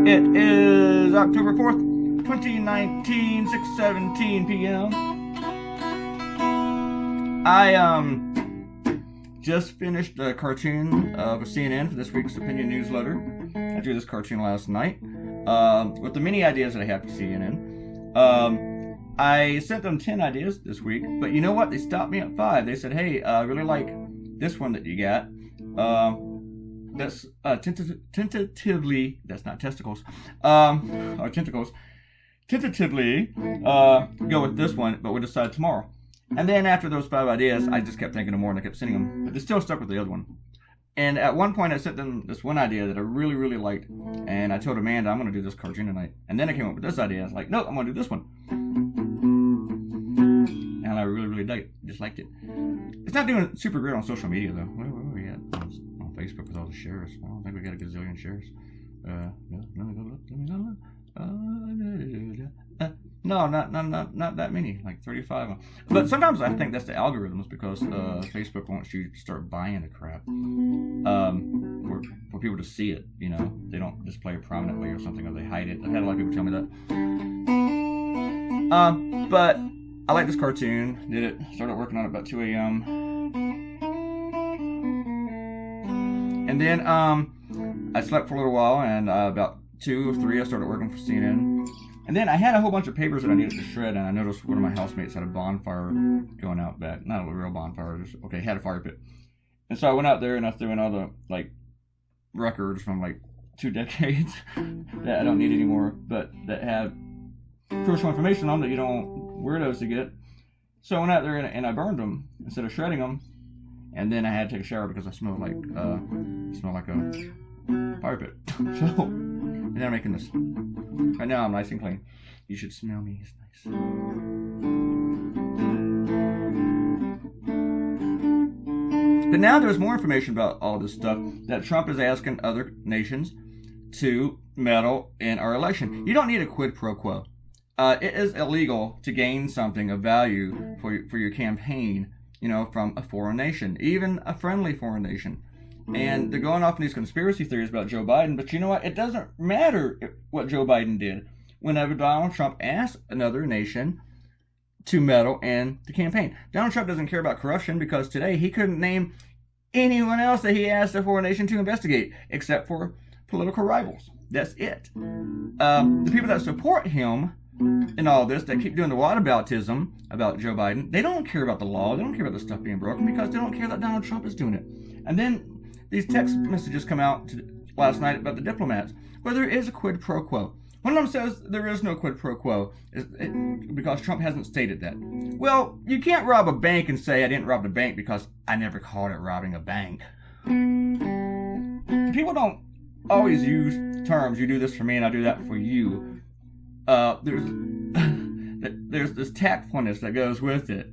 It is October 4th, 2019, 6:17 p.m. I just finished a cartoon of a CNN for this week's opinion newsletter. I drew this cartoon last night with the many ideas that I have for CNN. I sent them 10 ideas this week, but you know what? They stopped me at 5. They said, hey, I really like this one that you got. That's tentatively, that's not testicles, or tentacles. Tentatively go with this one, but we'll decide tomorrow. And then after those 5 ideas, I just kept thinking of more and I kept sending them, but they still stuck with the other one. And at one point I sent them this one idea that I really, really liked, and I told Amanda I'm going to do this cartoon tonight. And then I came up with this idea. I was like, no, I'm going to do this one. And I really, really just liked it. It's not doing super great on social media though. Where are we at? On Facebook with all the shares. I don't think we got a gazillion shares. No, not that many, like 35. But sometimes I think that's the algorithms, because Facebook wants you to start buying the crap for people to see it. You know, they don't display it prominently or something, or they hide it. I've had a lot of people tell me that. But I like this cartoon. Did it? Started working on it about 2 a.m. And then I slept for a little while, and about 2 or 3 I started working for CNN. And then I had a whole bunch of papers that I needed to shred, and I noticed one of my housemates had a bonfire going out back. Not a real bonfire, just, okay, had a fire pit. And so I went out there and I threw in all the, like, records from, like, 2 decades that I don't need anymore, but that have crucial information on that you don't want weirdos to get. So I went out there and I burned them instead of shredding them. And then I had to take a shower because I smelled like a fire pit. So, and then I'm making this. Right now I'm nice and clean. You should smell me. It's nice. But now there's more information about all this stuff that Trump is asking other nations to meddle in our election. You don't need a quid pro quo. It is illegal to gain something of value for your campaign, you know, from a foreign nation, even a friendly foreign nation. And they're going off in these conspiracy theories about Joe Biden, but you know what? It doesn't matter what Joe Biden did whenever Donald Trump asked another nation to meddle in the campaign. Donald Trump doesn't care about corruption, because today he couldn't name anyone else that he asked a foreign nation to investigate, except for political rivals. That's it. The people that support him in all this, that keep doing the whataboutism about Joe Biden, they don't care about the law. They don't care about the stuff being broken, because they don't care that Donald Trump is doing it. And then these text messages come out last night about the diplomats, where there is a quid pro quo. One of them says there is no quid pro quo because Trump hasn't stated that. Well, you can't rob a bank and say I didn't rob the bank because I never called it robbing a bank. People don't always use terms, you do this for me and I do that for you. There's this tactfulness that goes with it.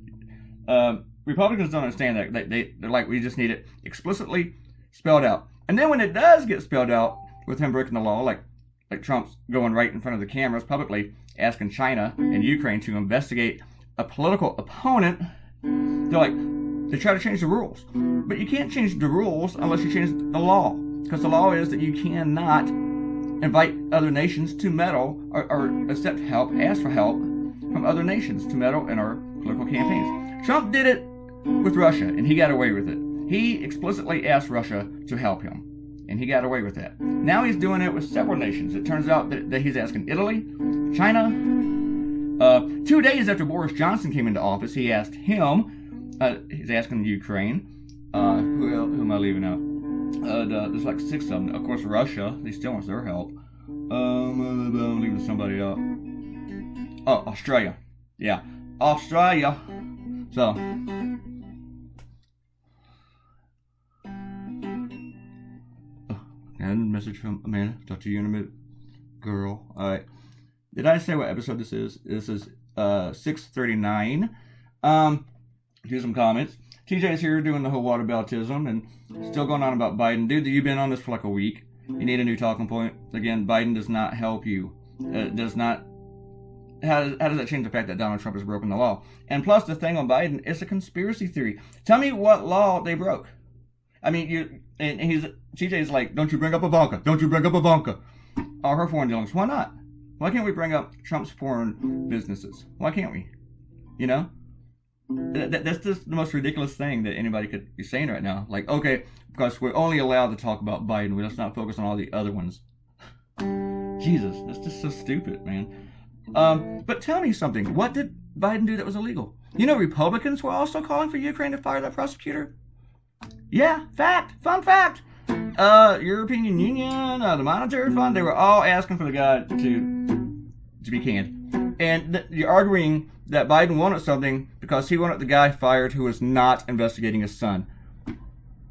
Republicans don't understand that. They're like, we just need it explicitly spelled out. And then when it does get spelled out with him breaking the law, like Trump's going right in front of the cameras publicly asking China and Ukraine to investigate a political opponent, they try to change the rules. But you can't change the rules unless you change the law, because the law is that you cannot invite other nations to meddle or accept help, ask for help from other nations to meddle in our political campaigns. Trump did it with Russia, and he got away with it. He explicitly asked Russia to help him, and he got away with that. Now he's doing it with several nations. It turns out that he's asking Italy, China. 2 days after Boris Johnson came into office, he asked him. He's asking Ukraine. Who am I leaving out? There's like 6 of them. Of course, Russia. He still wants their help. I'm leaving somebody out. Oh, Australia. Yeah, Australia. So, and a message from Amanda. Talk to you in a minute, girl. All right. Did I say what episode this is? This is 639. Do some comments. TJ's here doing the whole whataboutism and still going on about Biden. Dude, you've been on this for like a week. You need a new talking point. Again, Biden does not help you. Does not. How does that change the fact that Donald Trump has broken the law? And plus, the thing on Biden is a conspiracy theory. Tell me what law they broke. I mean, TJ's like, don't you bring up Ivanka. Don't you bring up Ivanka. all her foreign dealings. Why not? Why can't we bring up Trump's foreign businesses? Why can't we? You know? That's just the most ridiculous thing that anybody could be saying right now. Like, okay, because we're only allowed to talk about Biden, let's not focus on all the other ones. Jesus, that's just so stupid, man. But tell me something. What did Biden do that was illegal? You know, Republicans were also calling for Ukraine to fire that prosecutor. Yeah, fact. Fun fact. European Union, the Monetary Fund, they were all asking for the guy to be canned. And you're arguing that Biden wanted something because he wanted the guy fired who was not investigating his son.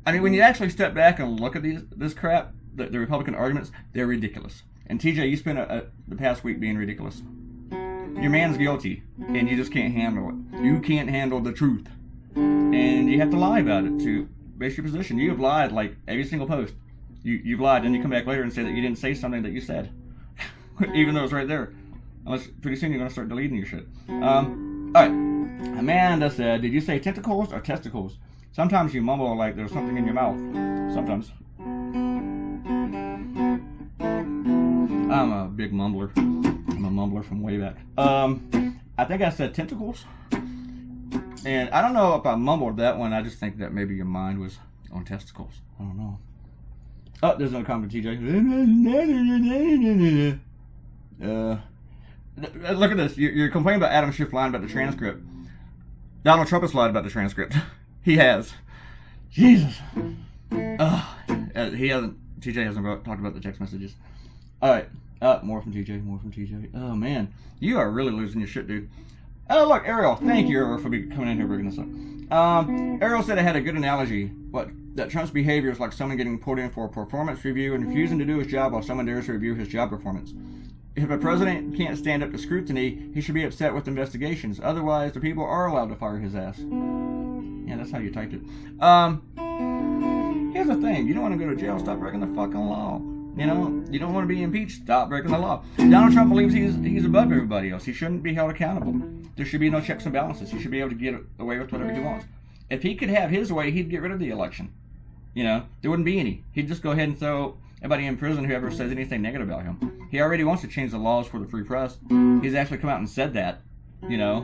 I mean, when you actually step back and look at this crap, the Republican arguments, they're ridiculous. And TJ, you spent the past week being ridiculous. Your man's guilty, and you just can't handle it. You can't handle the truth. And you have to lie about it to base your position. You have lied like every single post. You've lied, and you come back later and say that you didn't say something that you said. Even though it's right there. Unless pretty soon you're going to start deleting your shit. Alright. Amanda said, did you say tentacles or testicles? Sometimes you mumble like there's something in your mouth. Sometimes. I'm a big mumbler. I'm a mumbler from way back. I think I said tentacles. And I don't know if I mumbled that one. I just think that maybe your mind was on testicles. I don't know. Oh, there's another comment, TJ. Look at this. You're complaining about Adam Schiff lying about the transcript. Donald Trump has lied about the transcript. He has. Jesus. He hasn't. TJ hasn't talked about the text messages. All right. More from TJ. More from TJ. Oh man, you are really losing your shit, dude. Oh look, Ariel. Thank you, Ariel, for coming in here bringing this up. Ariel said I had a good analogy. That Trump's behavior is like someone getting pulled in for a performance review and refusing to do his job while someone dares to review his job performance. If a president can't stand up to scrutiny, he should be upset with investigations. Otherwise, the people are allowed to fire his ass. Yeah, that's how you typed it. Here's the thing. You don't want to go to jail, stop breaking the fucking law. You know, you don't want to be impeached, stop breaking the law. Donald Trump believes he's above everybody else. He shouldn't be held accountable. There should be no checks and balances. He should be able to get away with whatever he wants. If he could have his way, he'd get rid of the election. You know, there wouldn't be any. He'd just go ahead and throw everybody in prison whoever says anything negative about him. He already wants to change the laws for the free press. He's actually come out and said that, you know.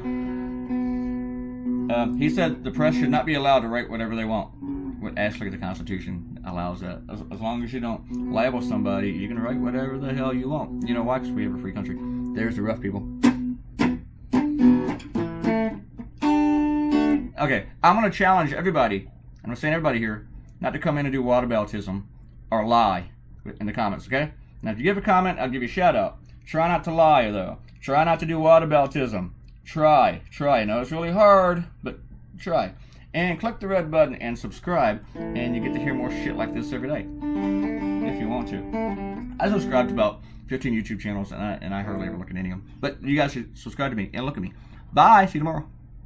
He said the press should not be allowed to write whatever they want. Actually, the Constitution allows that. As long as you don't libel somebody, you can write whatever the hell you want. You know why? Because we have a free country. There's the rough people. Okay, I'm going to challenge everybody. I'm saying everybody here not to come in and do whataboutism or lie in the comments, okay? Now, if you give a comment, I'll give you a shout out. Try not to lie, though. Try not to do whataboutism. Try. I know it's really hard, but try. And click the red button and subscribe, and you get to hear more shit like this every day, if you want to. I subscribe to about 15 YouTube channels, and I hardly ever look at any of them. But you guys should subscribe to me and look at me. Bye. See you tomorrow.